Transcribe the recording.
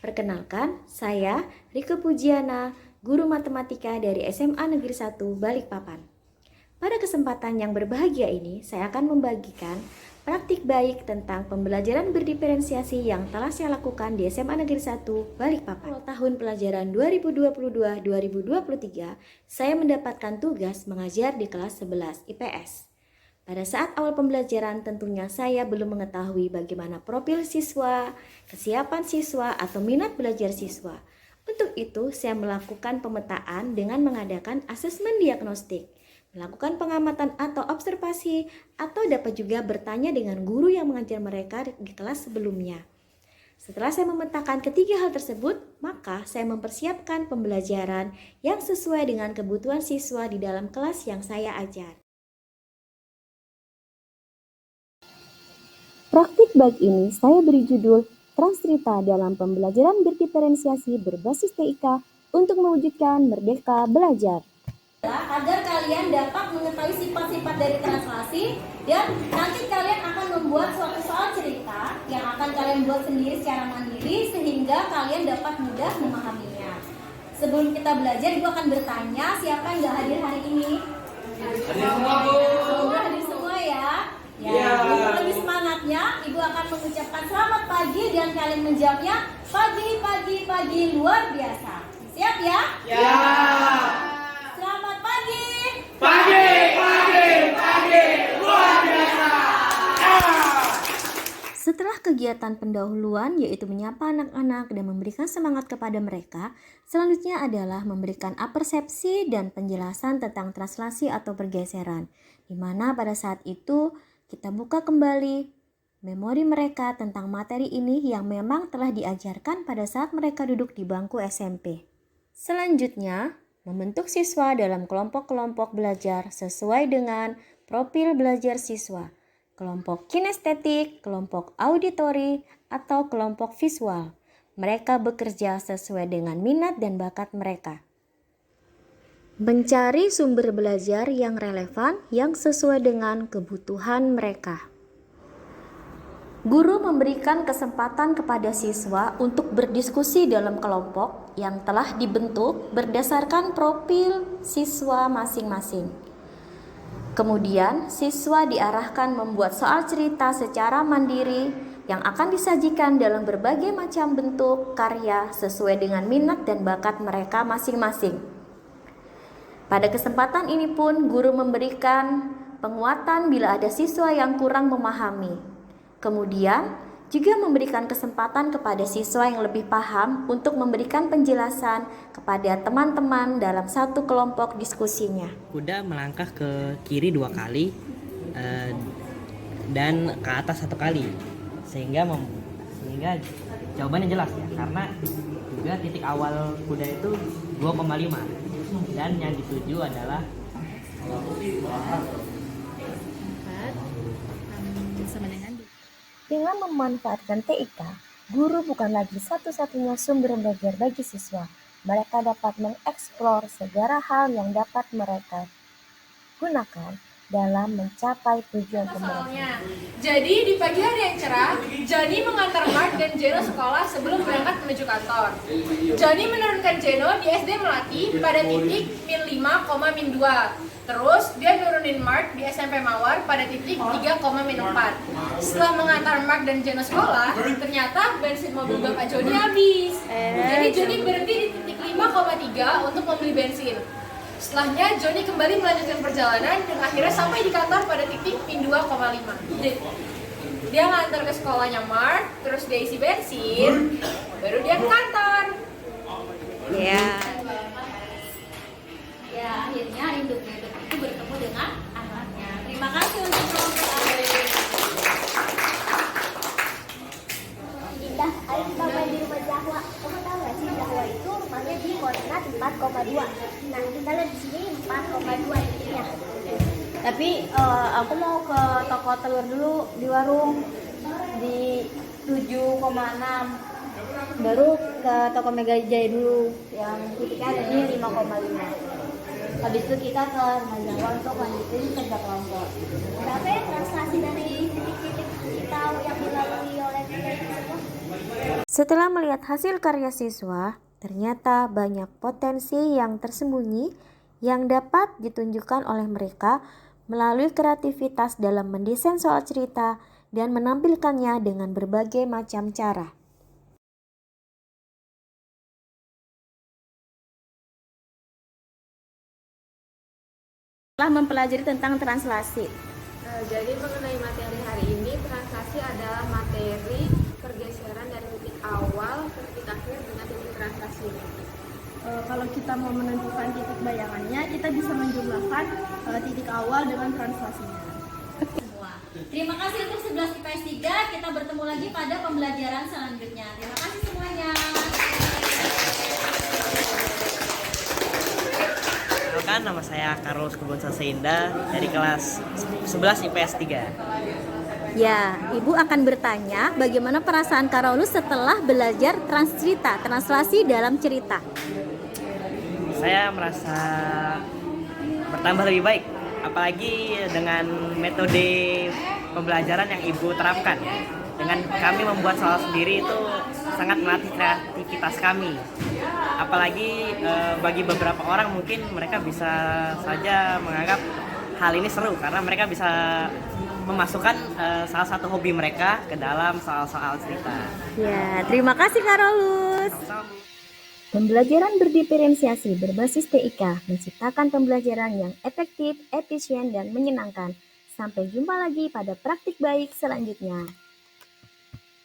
Perkenalkan, saya Rike Pujiana, guru matematika dari SMA Negeri 1 Balikpapan. Pada kesempatan yang berbahagia ini, saya akan membagikan praktik baik tentang pembelajaran berdiferensiasi yang telah saya lakukan di SMA Negeri 1 Balikpapan. Tahun pelajaran 2022-2023, saya mendapatkan tugas mengajar di kelas 11 IPS. Pada saat awal pembelajaran tentunya saya belum mengetahui bagaimana profil siswa, kesiapan siswa, atau minat belajar siswa. Untuk itu saya melakukan pemetaan dengan mengadakan asesmen diagnostik, melakukan pengamatan atau observasi, atau dapat juga bertanya dengan guru yang mengajar mereka di kelas sebelumnya. Setelah saya memetakan ketiga hal tersebut, maka saya mempersiapkan pembelajaran yang sesuai dengan kebutuhan siswa di dalam kelas yang saya ajar. Praktik baik ini saya beri judul Transcerita dalam pembelajaran berdiferensiasi berbasis TIK untuk mewujudkan merdeka belajar. Agar kalian dapat mengetahui sifat-sifat dari translasi dan nanti kalian akan membuat suatu soal cerita yang akan kalian buat sendiri secara mandiri sehingga kalian dapat mudah memahaminya. Sebelum kita belajar, Ibu akan bertanya siapa yang gak hadir hari ini? Hadir semua, Bu. Semoga hadir semua ya. Untuk lebih semangatnya, Ibu akan mengucapkan selamat pagi dan kalian menjawabnya pagi luar biasa. Siap ya? Ya. Selamat pagi. Pagi luar biasa. Setelah kegiatan pendahuluan yaitu menyapa anak-anak dan memberikan semangat kepada mereka, selanjutnya adalah memberikan apersepsi dan penjelasan tentang translasi atau pergeseran, di mana pada saat itu kita buka kembali memori mereka tentang materi ini yang memang telah diajarkan pada saat mereka duduk di bangku SMP. Selanjutnya, membentuk siswa dalam kelompok-kelompok belajar sesuai dengan profil belajar siswa, kelompok kinestetik, kelompok auditori, atau kelompok visual. Mereka bekerja sesuai dengan minat dan bakat mereka. Mencari sumber belajar yang relevan yang sesuai dengan kebutuhan mereka. Guru memberikan kesempatan kepada siswa untuk berdiskusi dalam kelompok yang telah dibentuk berdasarkan profil siswa masing-masing. Kemudian, siswa diarahkan membuat soal cerita secara mandiri yang akan disajikan dalam berbagai macam bentuk karya sesuai dengan minat dan bakat mereka masing-masing. Pada kesempatan ini pun guru memberikan penguatan bila ada siswa yang kurang memahami. Kemudian juga memberikan kesempatan kepada siswa yang lebih paham untuk memberikan penjelasan kepada teman-teman dalam satu kelompok diskusinya. Kuda melangkah ke kiri 2 kali dan ke atas 1 kali sehingga jawabannya jelas ya, karena juga titik awal kuda itu 2,5 dan yang dituju adalah dengan memanfaatkan TIK, guru bukan lagi satu-satunya sumber belajar bagi siswa. Mereka dapat mengeksplor segala hal yang dapat mereka gunakan dalam mencapai tujuan pembelajaran. Jadi di pagi hari yang cerah, Johnny mengantar Mark dan Jeno sekolah sebelum berangkat menuju kantor. Johnny menurunkan Jeno di SD Melati pada titik -5, -2. Terus dia nurunin Mark di SMP Mawar pada titik 3,-4. Setelah mengantar Mark dan Jeno sekolah, ternyata bensin mobil Bapak Johnny habis. Jadi Johnny berhenti di titik 5,3 untuk membeli bensin. Setelahnya Johnny kembali melanjutkan perjalanan dan akhirnya sampai di kantor pada titik -2,5. Dia ngantar ke sekolahnya Mark, terus dia isi bensin, baru dia ke kantor. Ya, akhirnya induknya itu bertemu dengan anaknya. Terima kasih untuk kelompok. Indah, ayo kita main di rumah Zahwa. Kamu tahu nggak sih Zahwa itu rumahnya di koordinat 4,2. Nah, kita lihat di sini 4,2 titiknya. Tapi aku mau ke toko telur dulu di warung di 7,6. Baru ke toko Mega Jaya dulu yang titiknya ada di 5,5. Habis itu kita ke rumah Jawa untuk lanjutin kerja kelompok. Berapa ya translasi dari titik-titik kita yang dilalui oleh kita itu semua? Setelah melihat hasil karya siswa, ternyata banyak potensi yang tersembunyi yang dapat ditunjukkan oleh mereka melalui kreativitas dalam mendesain soal cerita dan menampilkannya dengan berbagai macam cara. Telah mempelajari tentang translasi. Jadi mengenai materi hari ini, translasi adalah materi pergeseran dari titik awal ke titik akhir dengan titik translasi. Kalau kita mau menentukan titik bayangannya, kita bisa menjumlahkan titik awal dengan translasinya. Terima kasih untuk 11 IPS 3. Kita bertemu lagi pada pembelajaran selanjutnya. Terima kasih semuanya. Perkenalkan, nama saya Carlos Kebun Saseinda dari kelas 11 IPS 3. Ya, Ibu akan bertanya bagaimana perasaan Karolus setelah belajar translasi dalam cerita. Saya merasa bertambah lebih baik, apalagi dengan metode pembelajaran yang Ibu terapkan. Dengan kami membuat soal sendiri itu sangat melatih kreativitas kami. Apalagi bagi beberapa orang mungkin mereka bisa saja menganggap hal ini seru karena mereka bisa memasukkan salah satu hobi mereka ke dalam soal-soal cerita. Ya, terima kasih Karolus. Pembelajaran berdiferensiasi berbasis TIK menciptakan pembelajaran yang efektif, efisien, dan menyenangkan. Sampai jumpa lagi pada praktik baik selanjutnya.